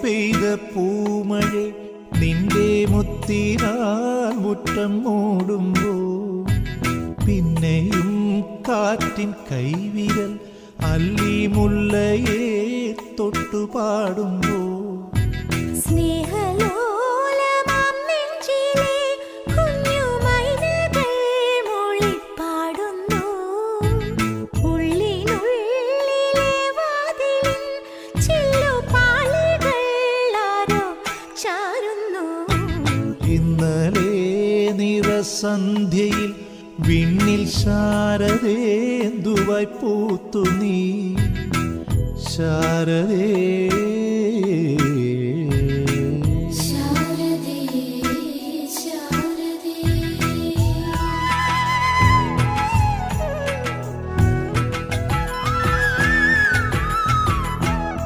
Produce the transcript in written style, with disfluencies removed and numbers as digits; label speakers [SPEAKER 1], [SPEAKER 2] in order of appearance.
[SPEAKER 1] പെയ്ത പൂമഴെ നിന്റെ മുത്തിനാൽ മുറ്റം മൂടുമ്പോ പിന്നെയും കാറ്റിൻ കൈവിരൽ അല്ലി മുല്ലയെ തൊട്ടുപാടുമ്പോ ഇന്നലെ നിറസന്ധ്യയിൽ വിണ്ണിൽ ശാരദേന്ദുവായി പൂത്തു നീ ശാരദേ